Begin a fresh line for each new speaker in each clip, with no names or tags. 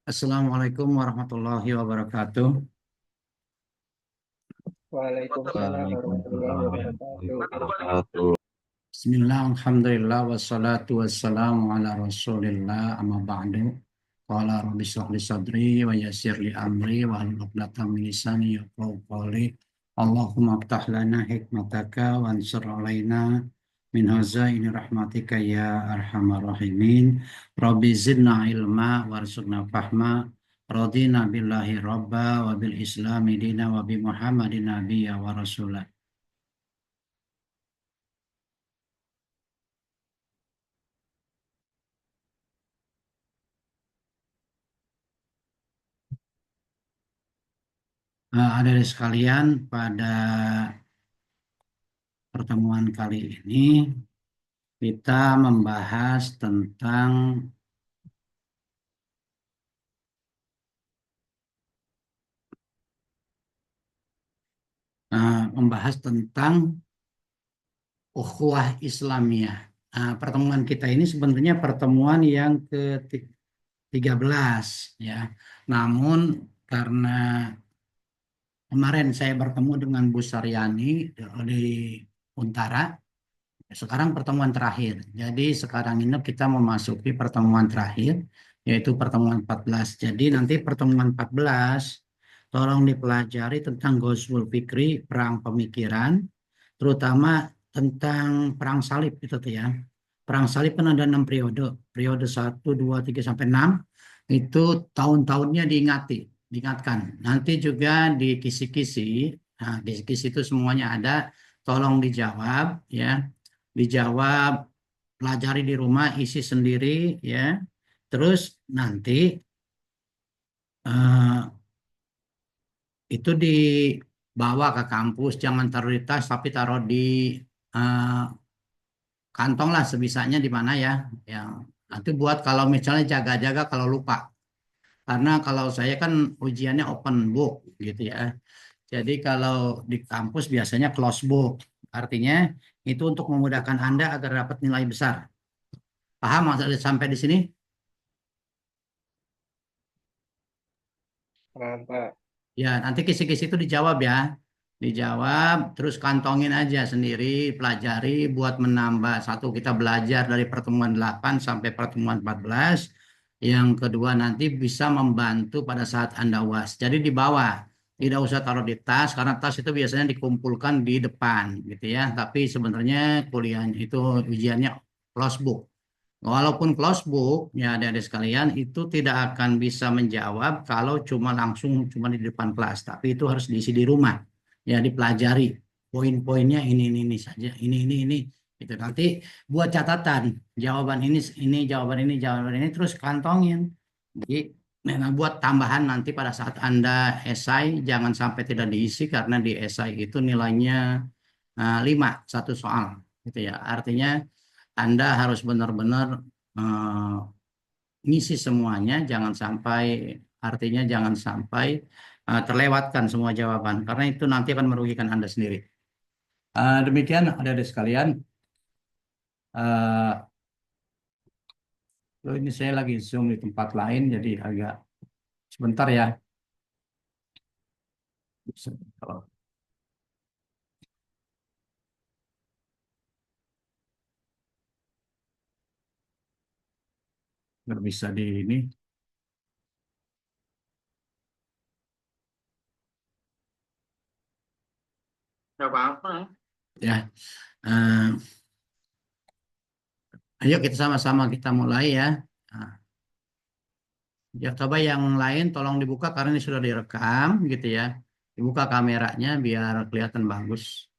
Assalamualaikum warahmatullahi wabarakatuh.
Waalaikumsalam warahmatullahi
Waalaikumsalam warahmatullahi
wabarakatuh.
wabarakatuh.
Bismillah, alhamdulillah, wassalatu wassalamu ala rasulillah, amma ba'du. Qala rabbi shrah li sadri wa yassir li amri wa hlul 'uqdatam min lisani yafqahu qawli. Allahumma aftah lana hikmataka wa ansur alaina min hazaini rahmatika ya arhamar rahimin. Rabbi zidna ilma warzuqna fahma. Radina billahi rabba wa bil islami dina wa bi muhammadin nabiyya wa rasulah. Adik sekalian, pada pertemuan kali ini kita membahas tentang ukhuwah Islamiyah. Pertemuan kita ini sebenarnya pertemuan yang ke-13 ya. Namun karena kemarin saya bertemu dengan Bu Saryani di Untara. Sekarang pertemuan terakhir. Jadi sekarang ini kita memasuki pertemuan terakhir, yaitu pertemuan 14. Jadi nanti pertemuan 14, tolong dipelajari tentang Ghazwul Fikri, perang pemikiran, terutama tentang perang salib itu tuh ya. Perang salib kan ada 6 periode. Periode 1, 2, 3, sampai 6. Itu tahun-tahunnya diingatkan. Nanti juga di kisi-kisi, nah kisi-kisi itu semuanya ada, tolong dijawab ya, dijawab, pelajari di rumah, isi sendiri ya. Terus nanti eh, itu dibawa ke kampus, jangan taruh di tas tapi taruh di eh, kantong lah sebisanya di mana ya. Yang nanti buat kalau misalnya jaga-jaga kalau lupa. Karena kalau saya kan ujiannya open book gitu ya. Jadi kalau di kampus biasanya close book. Artinya itu untuk memudahkan Anda agar dapat nilai besar. Paham maksudnya sampai di sini?
Paham, Pak.
Ya, nanti kisi-kisi itu dijawab ya. Dijawab, terus kantongin aja sendiri, pelajari buat menambah. Satu, kita belajar dari pertemuan 8 sampai pertemuan 14. Yang kedua, nanti bisa membantu pada saat Anda UAS. Jadi di bawah, tidak usah taruh di tas, karena tas itu biasanya dikumpulkan di depan, gitu ya. Tapi sebenarnya kuliah itu ujiannya close book. Walaupun close book, ya adik-adik sekalian, itu tidak akan bisa menjawab kalau cuma langsung cuma di depan kelas. Tapi itu harus diisi di rumah. Ya dipelajari. Poin-poinnya ini saja. Ini. Itu nanti buat catatan. Jawaban ini, terus kantongin. Jadi, nah, buat tambahan nanti pada saat Anda esai, jangan sampai tidak diisi karena di esai itu nilainya 5, satu soal. Gitu ya. Artinya Anda harus benar-benar eh, ngisi semuanya, jangan sampai terlewatkan semua jawaban, karena itu nanti akan merugikan Anda sendiri. Demikian adik-adik sekalian. Eh, ini saya lagi Zoom di tempat lain, jadi agak sebentar ya. Kalau nggak bisa di ini,
Nggak apa-apa.
ya. Eh, Ayo kita sama-sama kita mulai ya. Nah, ya coba yang lain tolong dibuka karena ini sudah direkam gitu ya. Dibuka kameranya biar kelihatan bagus.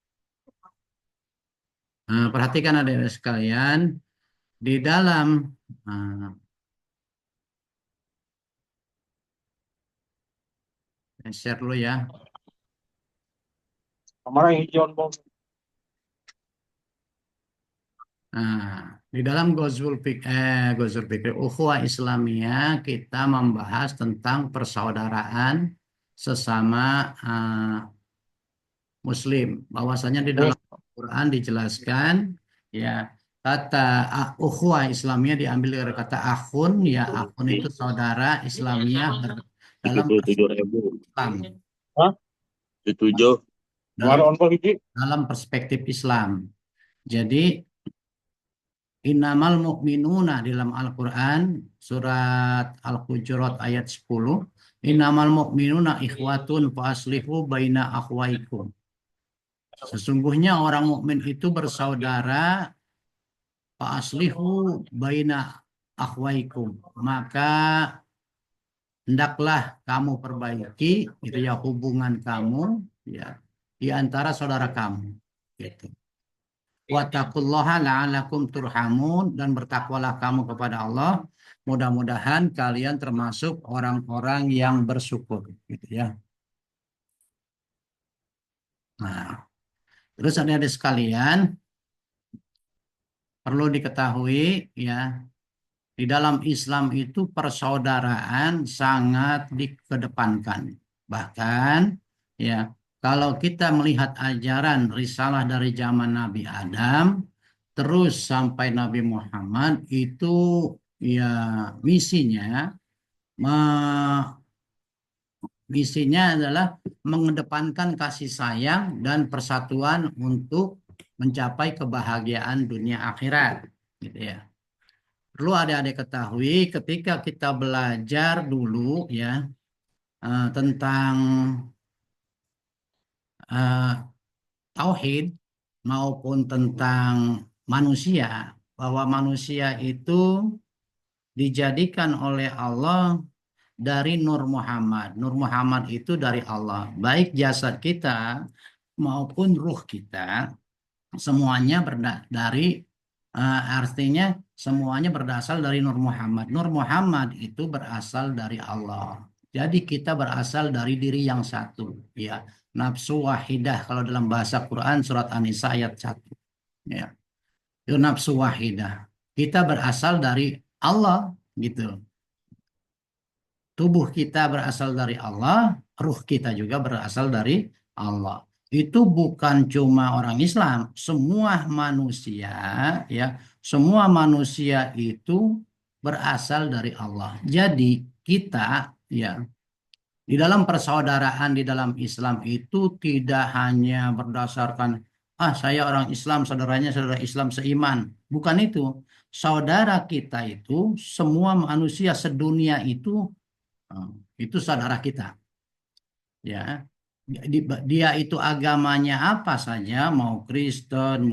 Perhatikan adik-adik sekalian, di dalam uh, share dulu ya.
Kemarin hijau bom.
Di dalam Ghazwul Fikri Ukhuwah Islamiyah kita membahas tentang persaudaraan sesama Muslim. Bahwasanya di dalam Quran dijelaskan ya, Kata ukhuwah Islamiyah diambil dari kata akhun, ya akhun itu saudara Islamiyah dalam
77.000.
Islam,
Hah?
77.
dalam
Kemarin on call gigi.
dalam perspektif Islam. Jadi innamal mu'minuna dalam Al-Quran surat Al-Hujurat ayat 10, innamal mu'minuna ikhwatun fa aslihu baina akhwaikum. Sesungguhnya orang mukmin itu bersaudara, fa aslihu baina akhwaikum. Maka hendaklah kamu perbaiki itu ya hubungan kamu ya di antara saudara kamu gitu. Wattaqullaha la'alakum turhamun, dan bertakwalah kamu kepada Allah, mudah-mudahan kalian termasuk orang-orang yang bersyukur gitu ya. Nah, terus adik-adik sekalian perlu diketahui ya, di dalam Islam itu persaudaraan sangat dikedepankan. Bahkan ya, kalau kita melihat ajaran risalah dari zaman Nabi Adam terus sampai Nabi Muhammad itu ya misinya misinya adalah mengedepankan kasih sayang dan persatuan untuk mencapai kebahagiaan dunia akhirat gitu ya. Perlu adik-adik ketahui ketika kita belajar dulu ya tentang eh, tauhid maupun tentang manusia, bahwa manusia itu dijadikan oleh Allah dari Nur Muhammad. Nur Muhammad itu dari Allah. Baik jasad kita maupun ruh kita semuanya dari artinya semuanya berasal dari Nur Muhammad. Nur Muhammad itu berasal dari Allah. Jadi kita berasal dari diri yang satu, ya. Nafsu wahidah kalau dalam bahasa Quran surat An-Nisa ayat 1. Ya. Itu nafsu wahidah. Kita berasal dari Allah gitu. Tubuh kita berasal dari Allah, ruh kita juga berasal dari Allah. Itu bukan cuma orang Islam, semua manusia ya, semua manusia itu berasal dari Allah. Jadi kita ya di dalam persaudaraan di dalam Islam itu tidak hanya berdasarkan saya orang Islam, saudaranya saudara Islam seiman. Bukan itu. Saudara kita itu semua manusia sedunia itu itu saudara kita ya. Dia itu agamanya apa saja, mau Kristen,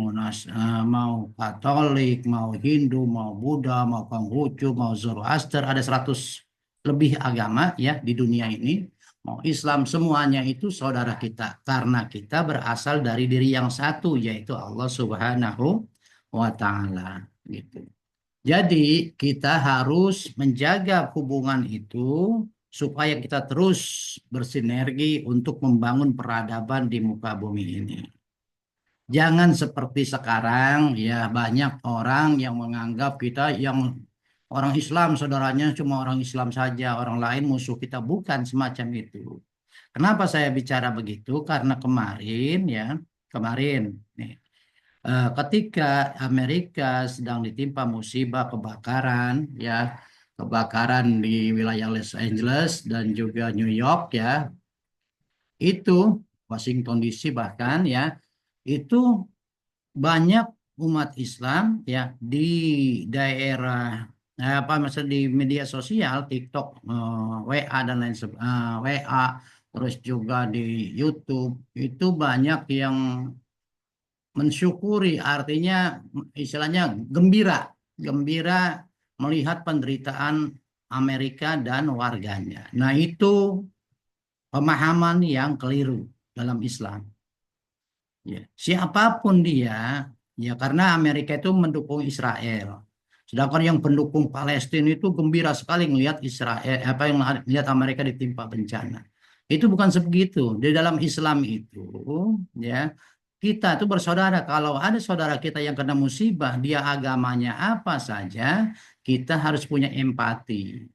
mau Katolik, mau Hindu, mau Buddha, mau Konghucu, mau Zoroaster, ada 100 lebih agama ya di dunia ini, mau Islam, semuanya itu saudara kita karena kita berasal dari diri yang satu yaitu Allah Subhanahu wa taala gitu. Jadi kita harus menjaga hubungan itu supaya kita terus bersinergi untuk membangun peradaban di muka bumi ini. Jangan seperti sekarang ya, banyak orang yang menganggap kita yang orang Islam saudaranya cuma orang Islam saja, orang lain musuh kita, bukan semacam itu. Kenapa saya bicara begitu? Karena kemarin nih ketika Amerika sedang ditimpa musibah kebakaran ya, kebakaran di wilayah Los Angeles dan juga New York ya, itu Washington DC bahkan ya, itu banyak umat Islam ya di daerah apa maksud di media sosial TikTok, WA dan lain WA, terus juga di YouTube itu banyak yang mensyukuri, artinya istilahnya gembira, gembira melihat penderitaan Amerika dan warganya. Nah, itu pemahaman yang keliru dalam Islam. Ya, siapapun dia, ya karena Amerika itu mendukung Israel. Sedangkan yang pendukung Palestina itu gembira sekali melihat Israel, apa yang melihat Amerika ditimpa bencana. Itu bukan sebegitu. Di dalam Islam itu, ya kita itu bersaudara. Kalau ada saudara kita yang kena musibah, dia agamanya apa saja, kita harus punya empati.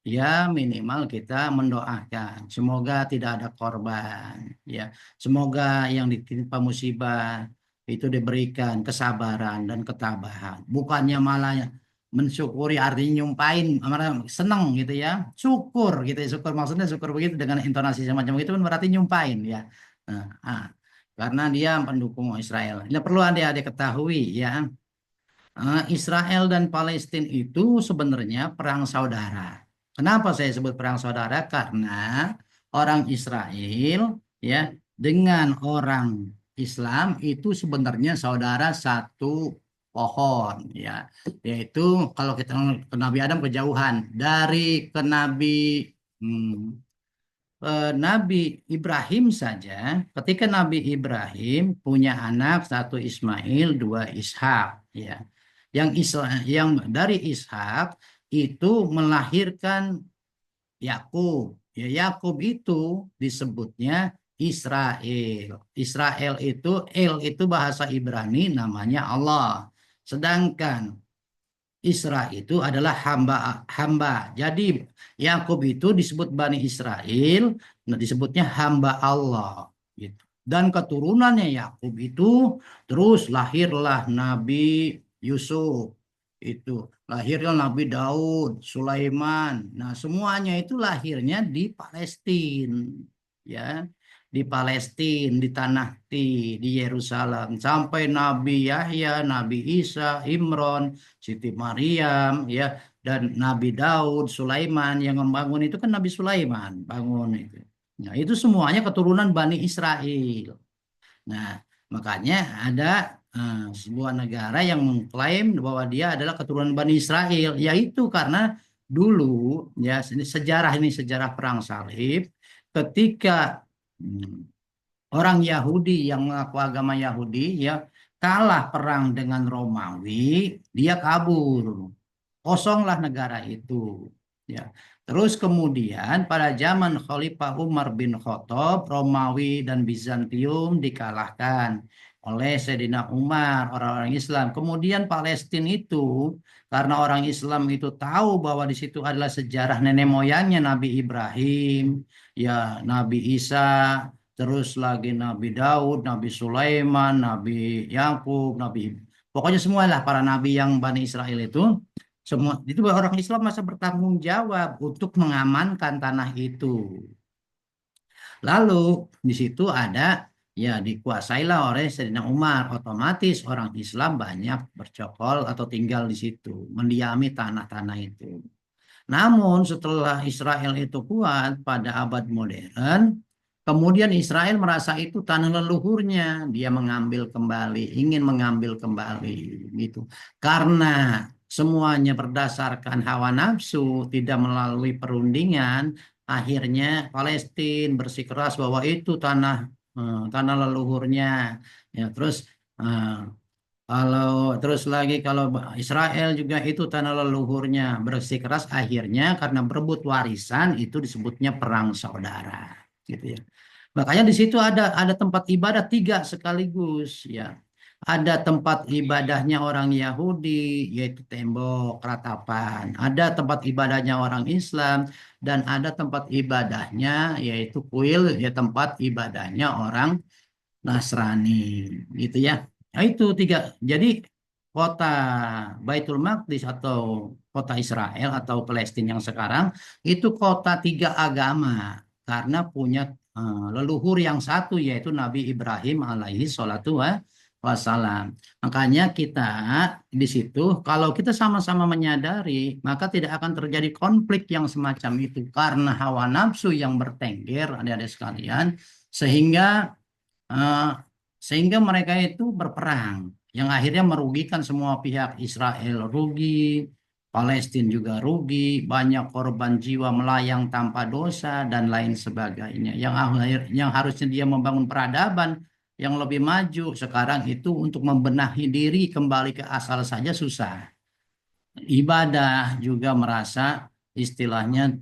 Ya minimal kita mendoakan semoga tidak ada korban, ya semoga yang ditimpa musibah itu diberikan kesabaran dan ketabahan. Bukannya malah mensyukuri artinya nyumpain, malah seneng gitu ya. Syukur gitu ya. Syukur maksudnya syukur begitu dengan intonasi semacam itu kan berarti nyumpain ya. Nah, karena dia pendukung Israel. Ini perlu adik-adik ketahui ya. Israel dan Palestina itu sebenarnya perang saudara. Kenapa saya sebut perang saudara? Karena orang Israel ya dengan orang Islam itu sebenarnya saudara satu pohon ya. Yaitu kalau kita ke Nabi Adam kejauhan dari ke hmm, Nabi Ibrahim saja, ketika Nabi Ibrahim punya anak satu Ismail, dua Ishak, ya. Yang dari Ishak itu melahirkan Yakub. Ya, Yakub itu disebutnya Israel. Israel itu itu bahasa Ibrani namanya Allah. Sedangkan Isra itu adalah hamba. Jadi Yakub itu disebut Bani Israel, nah disebutnya hamba Allah gitu. Dan keturunannya Yakub itu terus lahirlah Nabi Yusuf. Itu lahirlah Nabi Daud, Sulaiman. Nah, semuanya itu lahirnya di Palestina, ya. Di Palestina, di tanah di Yerusalem sampai Nabi Yahya, Nabi Isa, Imron, Siti Maryam ya dan Nabi Daud, Sulaiman yang membangun itu kan Nabi Sulaiman bangun itu. Nah, itu semuanya keturunan Bani Israel. Nah, makanya ada sebuah negara yang mengklaim bahwa dia adalah keturunan Bani Israel, yaitu karena dulu ya ini sejarah perang salib ketika hmm, orang Yahudi yang mengaku agama Yahudi ya kalah perang dengan Romawi, dia kabur. Kosonglah negara itu. Ya. Terus kemudian pada zaman Khalifah Umar bin Khattab, Romawi dan Bizantium dikalahkan oleh Sayyidina Umar, orang-orang Islam. Kemudian Palestina itu karena orang Islam itu tahu bahwa di situ adalah sejarah nenek moyangnya Nabi Ibrahim, ya Nabi Isa, terus lagi Nabi Daud, Nabi Sulaiman, Nabi Yakub, pokoknya semualah para nabi yang Bani Israel itu semua itu orang Islam masa bertanggung jawab untuk mengamankan tanah itu. Lalu di situ ada ya dikuasailah oleh Sayyidina Umar, otomatis orang Islam banyak bercokol atau tinggal di situ, mendiami tanah-tanah itu. Namun setelah Israel itu kuat pada abad modern, kemudian Israel merasa itu tanah leluhurnya, dia mengambil kembali, ingin mengambil kembali gitu. Karena semuanya berdasarkan hawa nafsu, tidak melalui perundingan, akhirnya Palestina bersikeras bahwa itu tanah leluhurnya. Ya, terus eh, terus lagi kalau Israel juga itu tanah leluhurnya bersikeras akhirnya karena berebut warisan itu disebutnya perang saudara gitu ya. Makanya di situ ada tempat ibadah tiga sekaligus ya. Ada tempat ibadahnya orang Yahudi yaitu tembok ratapan. Ada tempat ibadahnya orang Islam dan ada tempat ibadahnya yaitu kuil ya tempat ibadahnya orang Nasrani gitu ya. Nah, itu tiga. Jadi kota Baitul Maqdis atau kota Israel atau Palestina yang sekarang itu kota tiga agama karena punya leluhur yang satu yaitu Nabi Ibrahim alaihi salatu wassalam. Makanya kita di situ kalau kita sama-sama menyadari maka tidak akan terjadi konflik yang semacam itu karena hawa nafsu yang bertengger adik-adik sekalian sehingga eh, sehingga mereka itu berperang yang akhirnya merugikan semua pihak. Israel rugi, Palestina juga rugi, banyak korban jiwa melayang tanpa dosa dan lain sebagainya. Yang harusnya dia membangun peradaban yang lebih maju sekarang itu untuk membenahi diri kembali ke asal saja susah. Ibadah juga merasa istilahnya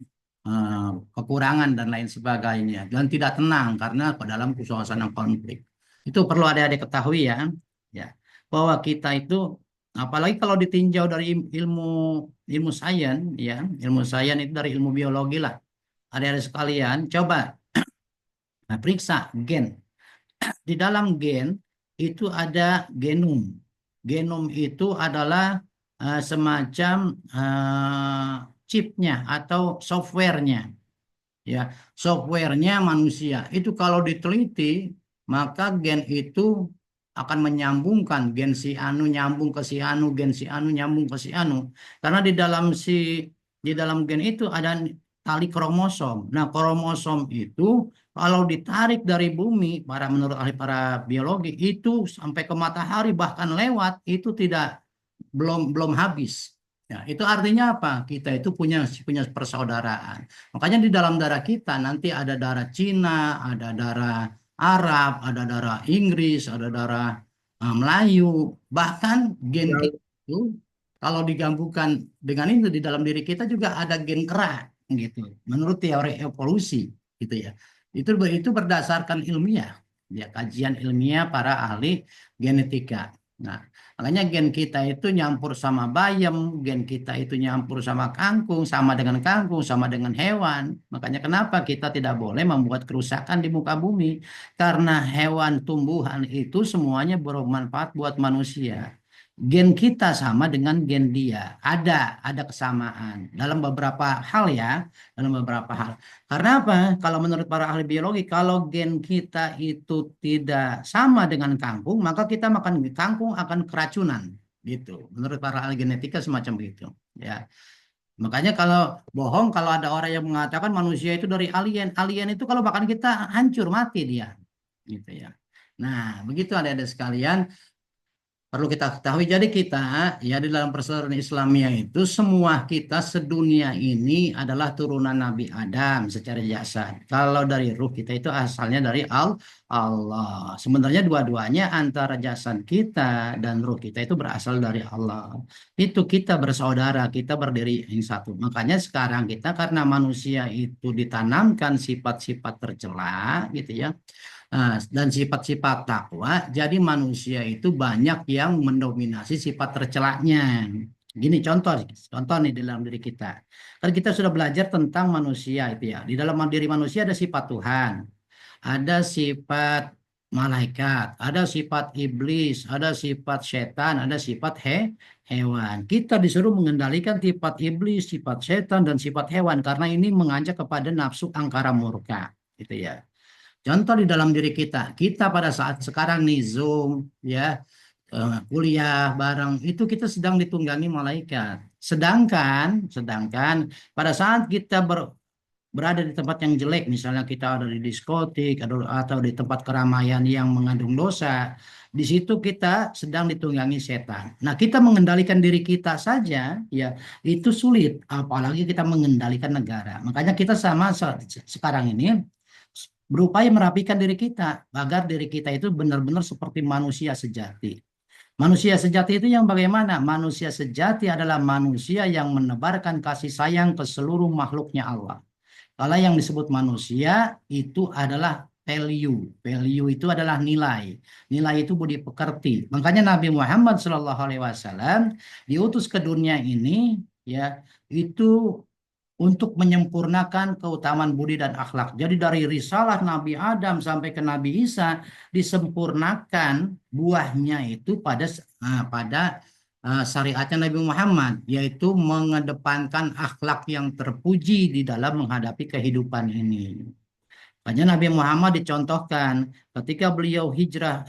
eh, kekurangan dan lain sebagainya dan tidak tenang karena ke dalam suasana konflik. Itu perlu adik-adik ketahui ya, ya bahwa kita itu apalagi kalau ditinjau dari ilmu ilmu sains ya, ilmu sains itu dari ilmu biologi lah. Adik-adik sekalian, coba periksa gen. Di dalam gen itu ada genom. Genom itu adalah semacam chipnya atau softwarenya, ya, softwarenya manusia. Itu kalau diteliti, maka gen itu akan menyambungkan gen si anu nyambung ke si anu, gen si anu nyambung ke si anu. Karena di dalam gen itu ada tali kromosom. Nah, kromosom itu kalau ditarik dari bumi, menurut ahli para biologi itu sampai ke matahari bahkan lewat itu tidak belum belum habis. Ya, itu artinya apa? Kita itu punya punya persaudaraan. Makanya di dalam darah kita nanti ada darah Cina, ada darah Arab, ada darah Inggris, ada darah Melayu. Bahkan gen
Ya,
kita itu kalau digabungkan dengan itu di dalam diri kita juga ada gen kera gitu. Menurut teori evolusi gitu ya. Itu berdasarkan ilmiah, ya, kajian ilmiah para ahli genetika. Nah, makanya gen kita itu nyampur sama bayam, gen kita itu nyampur sama kangkung, sama dengan hewan. Makanya kenapa kita tidak boleh membuat kerusakan di muka bumi? Karena hewan, tumbuhan itu semuanya bermanfaat buat manusia. Gen kita sama dengan gen dia. Ada kesamaan dalam beberapa hal, ya, dalam beberapa hal. Karena apa? Kalau menurut para ahli biologi, kalau gen kita itu tidak sama dengan kangkung, maka kita makan kangkung akan keracunan. Gitu. Menurut para ahli genetika semacam begitu. Ya. Makanya kalau bohong, kalau ada orang yang mengatakan manusia itu dari alien, alien itu kalau makan kita hancur mati dia. Gitu ya. Nah, begitu ada sekalian. Perlu kita ketahui, jadi kita, ya, di dalam persaudaraan Islamiyah itu semua kita sedunia ini adalah turunan Nabi Adam secara jasad. Kalau dari ruh kita itu asalnya dari Allah. Sebenarnya dua-duanya antara jasad kita dan ruh kita itu berasal dari Allah. Itu kita bersaudara, kita berdiri yang satu. Makanya sekarang kita karena manusia itu ditanamkan sifat-sifat tercela gitu ya. Nah, dan sifat-sifat takwa, jadi manusia itu banyak yang mendominasi sifat tercelanya. Gini contoh, contoh nih di dalam diri kita. Kan kita sudah belajar tentang manusia itu ya. Di dalam diri manusia ada sifat Tuhan, ada sifat malaikat, ada sifat iblis, ada sifat setan, ada sifat hewan. Kita disuruh mengendalikan sifat iblis, sifat setan, dan sifat hewan karena ini mengajak kepada nafsu angkara murka, gitu ya. Contoh di dalam diri kita, kita pada saat sekarang nih Zoom, ya, kuliah bareng, itu kita sedang ditunggangi malaikat. Sedangkan pada saat kita berada di tempat yang jelek, misalnya kita ada di diskotik atau di tempat keramaian yang mengandung dosa, di situ kita sedang ditunggangi setan. Nah, kita mengendalikan diri kita saja, ya, itu sulit, apalagi kita mengendalikan negara. Makanya kita sama sekarang ini berupaya merapikan diri kita agar diri kita itu benar-benar seperti manusia sejati. Manusia sejati itu yang bagaimana? Manusia sejati adalah manusia yang menebarkan kasih sayang ke seluruh makhluknya Allah. Kalau yang disebut manusia itu adalah value. Value itu adalah nilai. Nilai itu budi pekerti. Makanya Nabi Muhammad SAW diutus ke dunia ini, ya, itu untuk menyempurnakan keutamaan budi dan akhlak. Jadi dari risalah Nabi Adam sampai ke Nabi Isa disempurnakan buahnya itu pada syariatnya Nabi Muhammad, yaitu mengedepankan akhlak yang terpuji di dalam menghadapi kehidupan ini. Makanya Nabi Muhammad dicontohkan ketika beliau hijrah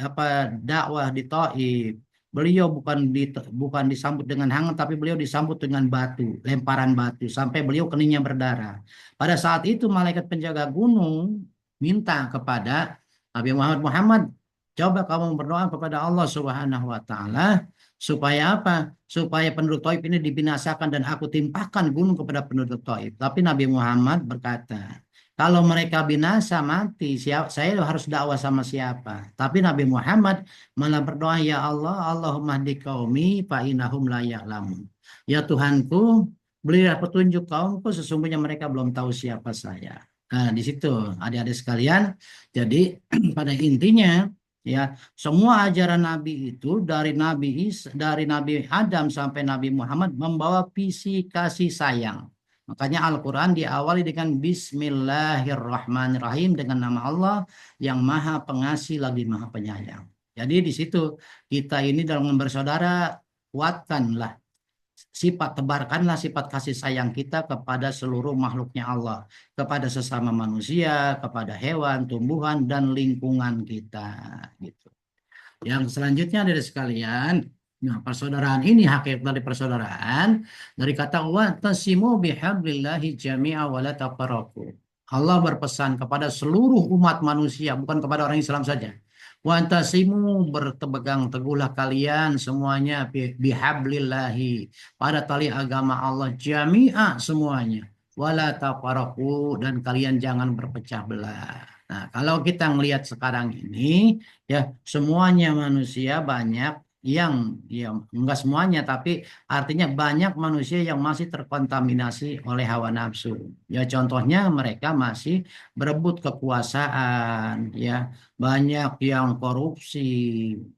dakwah di Taif. Beliau bukan disambut dengan hangat, tapi beliau disambut dengan batu, lemparan batu sampai beliau keningnya berdarah. Pada saat itu malaikat penjaga gunung minta kepada Nabi Muhammad, coba kamu berdoa kepada Allah Subhanahu wa taala supaya apa? Supaya penduduk Taif ini dibinasakan dan aku timpakan gunung kepada penduduk Taif. Tapi Nabi Muhammad berkata, kalau mereka binasa mati, saya harus dakwah sama siapa? Tapi Nabi Muhammad malah berdoa, ya Allah, Allahumma hdi qaumi fa innahum la ya'lamun. Ya Tuhanku, berilah petunjuk kaumku, sesungguhnya mereka belum tahu siapa saya. Nah, di situ adik-adik sekalian. Jadi pada intinya, ya, semua ajaran Nabi itu dari Nabi Adam sampai Nabi Muhammad membawa visi kasih sayang. Makanya Al-Quran diawali dengan Bismillahirrahmanirrahim, dengan nama Allah yang Maha Pengasih lagi Maha Penyayang. Jadi di situ kita ini dalam bersaudara, kuatkanlah tebarkanlah sifat kasih sayang kita kepada seluruh makhluknya Allah, kepada sesama manusia, kepada hewan, tumbuhan, dan lingkungan kita. Gitu. Yang selanjutnya dari sekalian, nah persaudaraan ini hakikat dari persaudaraan dari kata wa tasimu bihablillahi jami'a wa la tafarraqu. Allah berpesan kepada seluruh umat manusia, bukan kepada orang Islam saja. Wa tasimu berpegang teguhlah kalian semuanya bihablillahi pada tali agama Allah jami'a semuanya. Wala tafarraqu dan kalian jangan berpecah belah. Nah, kalau kita melihat sekarang ini ya semuanya manusia banyak yang ya enggak semuanya tapi artinya banyak manusia yang masih terkontaminasi oleh hawa nafsu ya contohnya mereka masih berebut kekuasaan ya banyak yang korupsi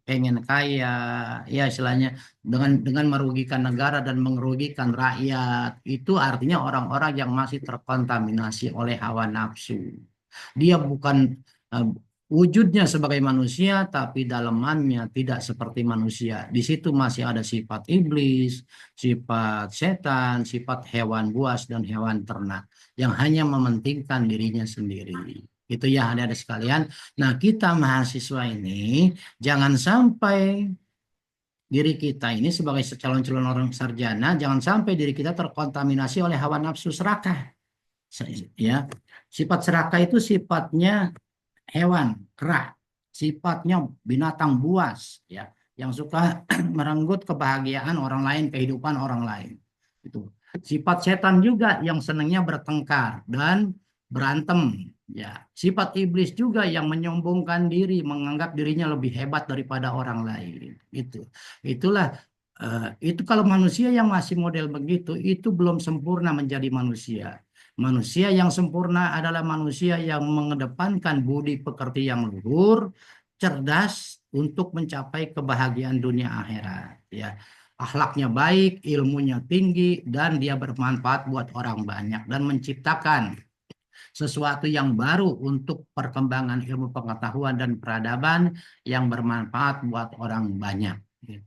pengen kaya ya istilahnya dengan merugikan negara dan merugikan rakyat itu artinya orang-orang yang masih terkontaminasi oleh hawa nafsu dia bukan eh, wujudnya sebagai manusia, tapi dalamannya tidak seperti manusia. Di situ masih ada sifat iblis, sifat setan, sifat hewan buas dan hewan ternak yang hanya mementingkan dirinya sendiri. Itu ya ada sekalian. Nah, kita mahasiswa ini jangan sampai diri kita ini sebagai calon-calon orang sarjana, jangan sampai diri kita terkontaminasi oleh hawa nafsu serakah. Ya, sifat serakah itu sifatnya hewan kera, sifatnya binatang buas ya yang suka merenggut kebahagiaan orang lain, kehidupan orang lain. Itu. Sifat setan juga yang senangnya bertengkar dan berantem ya. Sifat iblis juga yang menyombongkan diri, menganggap dirinya lebih hebat daripada orang lain. Itulah itu kalau manusia yang masih model begitu itu belum sempurna menjadi manusia. Manusia yang sempurna adalah manusia yang mengedepankan budi pekerti yang luhur, cerdas untuk mencapai kebahagiaan dunia akhirat. Ya, akhlaknya baik, ilmunya tinggi, dan dia bermanfaat buat orang banyak dan menciptakan sesuatu yang baru untuk perkembangan ilmu pengetahuan dan peradaban yang bermanfaat buat orang banyak. Gitu.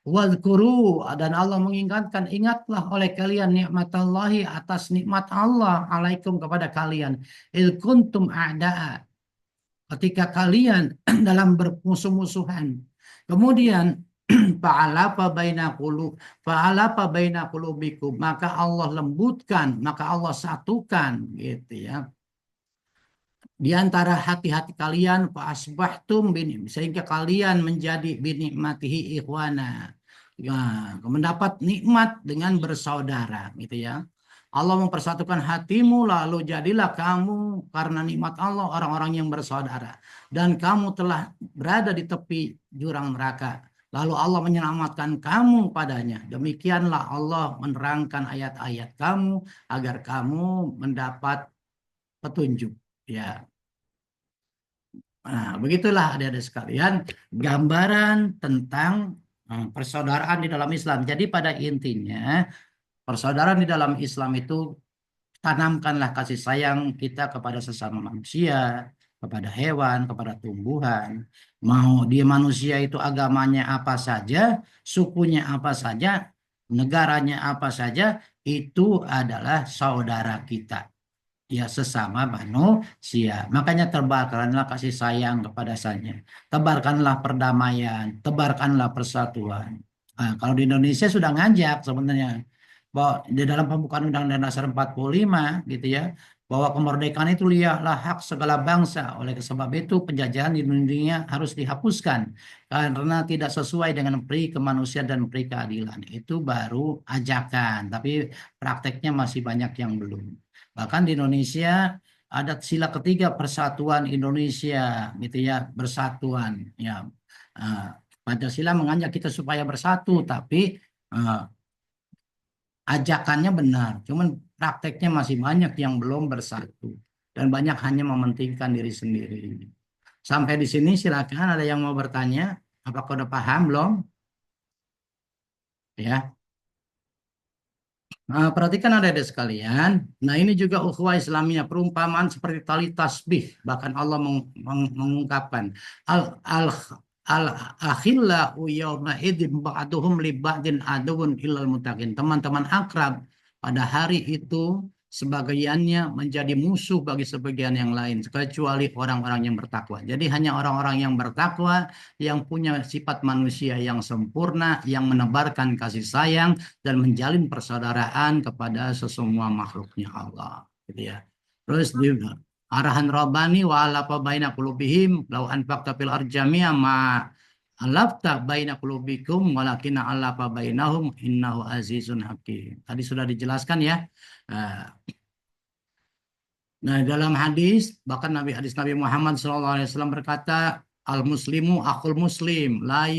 Wadhkuru dan Allah mengingatkan ingatlah oleh kalian nikmatallahi atas nikmat Allah alaikum kepada kalian il kuntum a'da'a ketika kalian dalam bermusuh-musuhan kemudian fa'alafa baina qulubikum maka Allah lembutkan maka Allah satukan gitu ya di antara hati-hati kalian asbahtum sehingga kalian menjadi binikmatihi ikhwana ya mendapat nikmat dengan bersaudara gitu ya Allah mempersatukan hatimu lalu jadilah kamu karena nikmat Allah orang-orang yang bersaudara dan kamu telah berada di tepi jurang neraka lalu Allah menyelamatkan kamu padanya demikianlah Allah menerangkan ayat-ayat kamu agar kamu mendapat petunjuk ya. Nah, begitulah adik-adik sekalian gambaran tentang persaudaraan di dalam Islam. Jadi pada intinya persaudaraan di dalam Islam itu tanamkanlah kasih sayang kita kepada sesama manusia, kepada hewan, kepada tumbuhan. Mau dia manusia itu agamanya apa saja, sukunya apa saja, negaranya apa saja, itu adalah saudara kita ya sesama manusia. Makanya tebarkanlah kasih sayang kepada saya. Tebarkanlah perdamaian, tebarkanlah persatuan. Nah, kalau di Indonesia sudah ngajak sebenarnya bahwa di dalam pembukaan Undang-Undang Dasar 45 gitu ya, bahwa kemerdekaan itu lihatlah hak segala bangsa. Oleh sebab itu penjajahan di dunia harus dihapuskan karena tidak sesuai dengan peri kemanusiaan dan peri keadilan. Itu baru ajakan, tapi prakteknya masih banyak yang belum. Bahkan di Indonesia ada sila ketiga persatuan Indonesia gitu ya, bersatuan ya. Eh, Pancasila mengajak kita supaya bersatu, tapi eh, ajakannya benar, cuman prakteknya masih banyak yang belum bersatu dan banyak hanya mementingkan diri sendiri. Sampai di sini silakan ada yang mau bertanya, apakah udah paham belum? Ya. Nah, perhatikan ada sekalian. Nah, ini juga ukhuwah Islamiyah, perumpamaan seperti tali tasbih. Bahkan Allah mengungkapkan al al al-akhillau yawma idzin ba'duhum li ba'din aduwwun illal muttaqin. Teman-teman akrab pada hari itu sebagiannya menjadi musuh bagi sebagian yang lain kecuali orang-orang yang bertakwa. Jadi hanya orang-orang yang bertakwa yang punya sifat manusia yang sempurna, yang menebarkan kasih sayang dan menjalin persaudaraan kepada sesemua makhluknya Allah. Gitu ya. Terus di arahan Rabbani wa alafa baina qulubihim law anfaqta fil ardi jami'a ma alafta baina qulubikum walakinna alafa bainahum innahu azizun hakim. Tadi sudah dijelaskan ya. Nah, dalam hadis bahkan hadis Nabi Muhammad SAW berkata, al muslimu akhul muslim la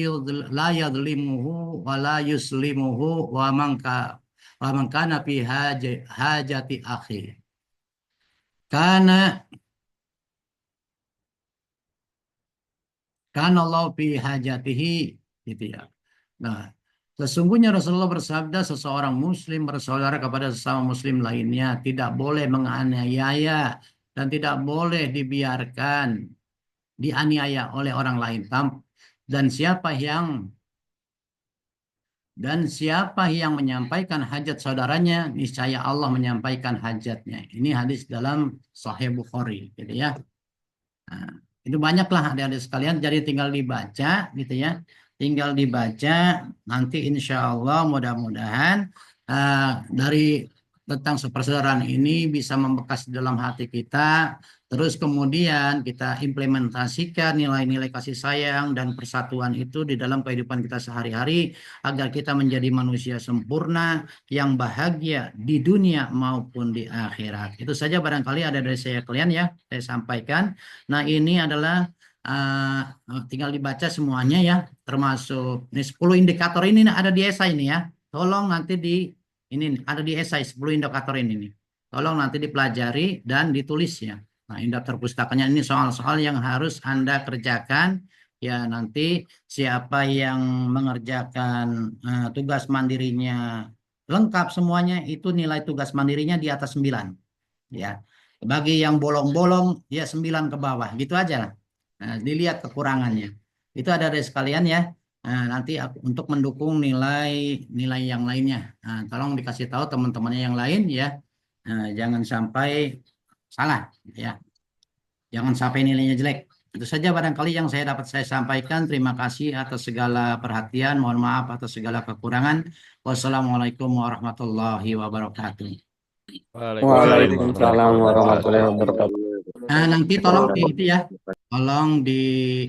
yadlimuhu wa la yuslimuhu wa man kana fi hajati akhi. Karena Allah fi hajatihi, gitu ya. Nah, sesungguhnya Rasulullah bersabda, seseorang muslim bersaudara kepada sesama muslim lainnya tidak boleh menganiaya dan tidak boleh dibiarkan dianiaya oleh orang lain. Dan siapa yang menyampaikan hajat saudaranya, niscaya Allah menyampaikan hajatnya. Ini hadis dalam Sahih Bukhari, gitu ya. Nah, itu banyaklah adik-adik sekalian, jadi tinggal dibaca gitu ya. Tinggal dibaca, nanti insya Allah mudah-mudahan dari tentang persaudaraan ini bisa membekas dalam hati kita. Terus kemudian kita implementasikan nilai-nilai kasih sayang dan persatuan itu di dalam kehidupan kita sehari-hari agar kita menjadi manusia sempurna yang bahagia di dunia maupun di akhirat. Itu saja barangkali ada dari saya kalian ya, saya sampaikan. Nah, ini adalah tinggal dibaca semuanya ya, termasuk ini 10 indikator ini ada di esai ini ya. Tolong nanti ini ada di esai 10 indikator ini nih. Tolong nanti dipelajari dan ditulis ya. Nah, ini daftar pustakanya, ini soal-soal yang harus Anda kerjakan ya. Nanti siapa yang mengerjakan tugas mandirinya lengkap semuanya, itu nilai tugas mandirinya di atas 9 ya. Bagi yang bolong-bolong ya 9 ke bawah gitu aja lah. Nah, dilihat kekurangannya. Itu ada dari sekalian ya. Nah, nanti untuk mendukung nilai yang lainnya. Nah, tolong dikasih tahu teman-temannya yang lain ya. Nah, jangan sampai salah ya. Jangan sampai nilainya jelek. Itu saja barangkali yang saya sampaikan. Terima kasih atas segala perhatian. Mohon maaf atas segala kekurangan. Wassalamualaikum warahmatullahi wabarakatuh.
Waalaikumsalam warahmatullahi wabarakatuh.
Nah, nanti tolong di itu ya. Tolong di